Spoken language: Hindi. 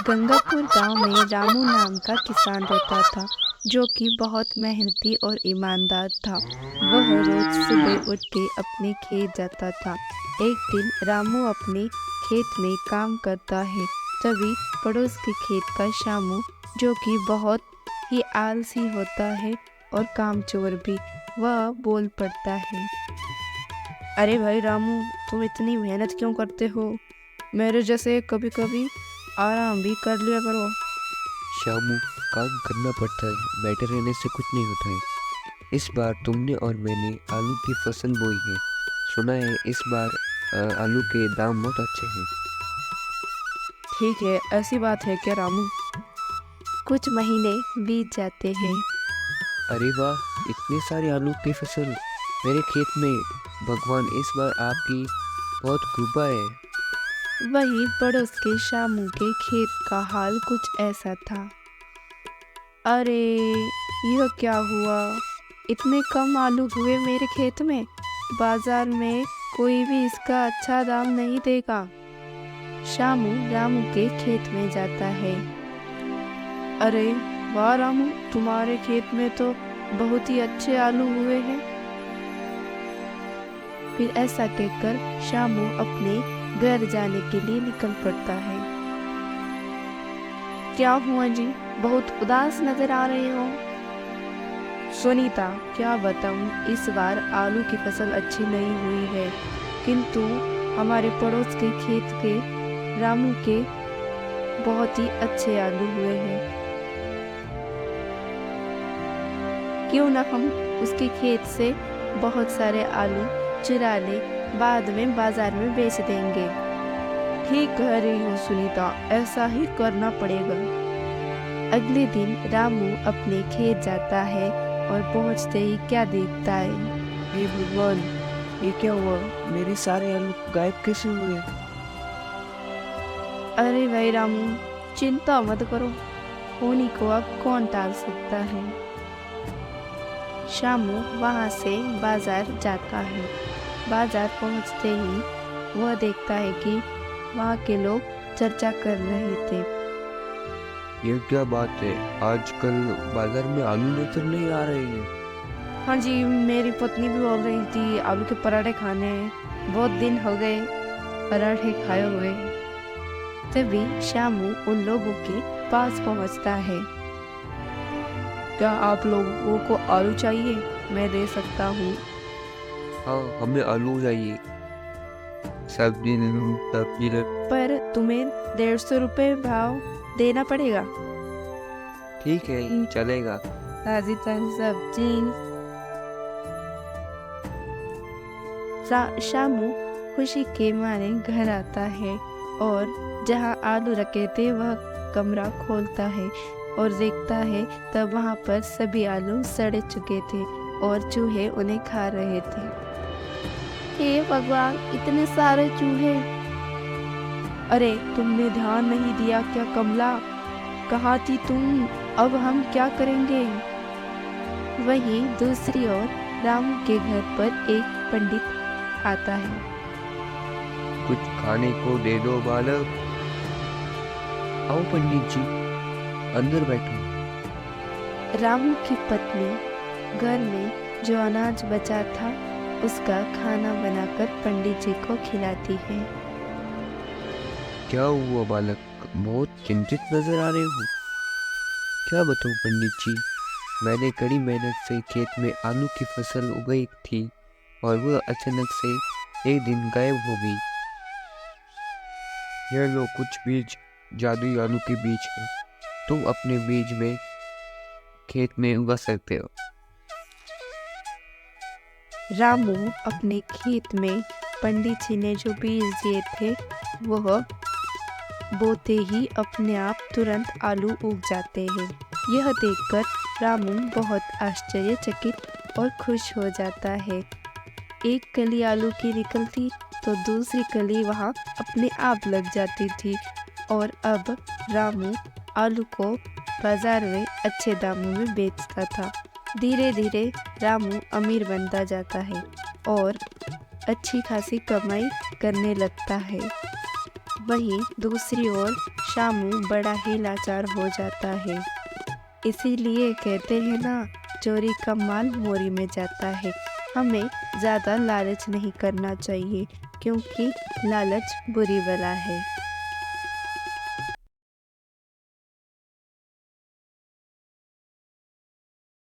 गंगापुर गांव में रामू नाम का किसान रहता था, जो कि बहुत मेहनती और ईमानदार था। वह रोज सुबह उठ के अपने खेत जाता था। एक दिन रामू अपने खेत में काम करता है, तभी पड़ोस के खेत का शामू, जो कि बहुत ही आलसी होता है और कामचोर भी, वह बोल पड़ता है। अरे भाई रामू, तुम इतनी मेहनत क्यों करते हो? मेरे जैसे कभी कभी आराम भी कर लिया करो। शामू, काम करना पड़ता है, बैठे रहने से कुछ नहीं होता है। इस बार तुमने और मैंने आलू की फसल बोई है। सुना है इस बार आलू के दाम बहुत अच्छे हैं। ठीक है, ऐसी बात है क्या रामू? कुछ महीने बीत जाते हैं। अरे वाह, इतनी सारी आलू की फसल मेरे खेत में। भगवान, इस बार आपकी बहुत कृपा है। वहीं पड़ोस के शामू के खेत का हाल कुछ ऐसा था। अरे, यह क्या हुआ? इतने कम आलू हुए मेरे खेत में। बाजार में कोई भी इसका अच्छा दाम नहीं देगा। शामू रामू के खेत में जाता है। अरे वाह रामू, तुम्हारे खेत में तो बहुत ही अच्छे आलू हुए हैं। फिर ऐसा कहकर शामू अपने घर जाने के लिए निकल पड़ता है। क्या हुआ जी, बहुत उदास नजर आ रहे हो? सुनीता, क्या बताऊं, इस बार आलू की फसल अच्छी नहीं हुई है, किंतु हमारे पड़ोस के खेत के रामू के बहुत ही अच्छे आलू हुए हैं। क्यों ना हम उसके खेत से बहुत सारे आलू चुरा ले, बाद में बाजार में बेच देंगे। ठीक कह रही हो सुनीता, ऐसा ही करना पड़ेगा। अगले दिन रामू अपने खेत जाता है और पहुंचते ही क्या देखता है? हे भगवान, ये क्या हुआ? मेरे सारे आलू गायब कैसे हुए? अरे भाई रामू, चिंता मत करो, होनी को अब कौन टाल सकता है। शामू वहां से बाजार जाता है। बाजार पहुंचते ही वह देखता है कि वहां के लोग चर्चा कर रहे थे। ये क्या बात है? आजकल बाजार में आलू नजर नहीं आ रहे हैं। हाँ जी, मेरी पत्नी भी बोल रही थी आलू के पराठे खाने हैं। बहुत दिन हो गए पराठे खाए हुए। तभी शामू उन लोगों के पास पहुंचता है। क्या आप लोगों को आलू चाहिए? मैं दे सकता हूँ। हाँ, हमें आलू चाहिए। सब्जी ले लो, सब्जी ले। पर तुम्हें 150 रुपये भाव देना पड़ेगा। ठीक है, चलेगा। ताजी ताजी सब्जी। शामू खुशी के मारे घर आता है और जहाँ आलू रखे थे वह कमरा खोलता है और देखता है, तब वहाँ पर सभी आलू सड़ चुके थे और चूहे उन्हें खा रहे थे। हे भगवान, इतने सारे चूहे! अरे तुमने ध्यान नहीं दिया क्या कमला? कहाँ थी तुम? अब हम क्या करेंगे? वहीं दूसरी ओर रामू के घर पर एक पंडित आता है। कुछ खाने को दे दो बालक। आओ पंडित जी, अंदर बैठो। रामू की पत्नी घर में जो अनाज बचा था उसका खाना बनाकर पंडित जी को खिलाती है। क्या हुआ बालक? बहुत चिंतित नजर आ रहे हो। क्या बताऊं पंडित जी, मैंने कड़ी मेहनत से खेत में आलू की फसल उगाई थी और वह अचानक से एक दिन गायब हो गई। यह लो कुछ बीज, जादुई आलू के बीज है। तुम अपने बीज में खेत में उगा सकते हो। रामू अपने खेत में पंडित जी ने जो बीज दिए थे वह बोते ही अपने आप तुरंत आलू उग जाते हैं। यह देखकर रामू बहुत आश्चर्यचकित और खुश हो जाता है। एक कली आलू की निकलती तो दूसरी कली वहां अपने आप लग जाती थी और अब रामू आलू को बाजार में अच्छे दामों में बेचता था। धीरे धीरे रामू अमीर बनता जाता है और अच्छी खासी कमाई करने लगता है। वहीं दूसरी ओर शामू बड़ा ही लाचार हो जाता है। इसीलिए कहते हैं ना, चोरी का माल मोरी में जाता है। हमें ज़्यादा लालच नहीं करना चाहिए, क्योंकि लालच बुरी बला है।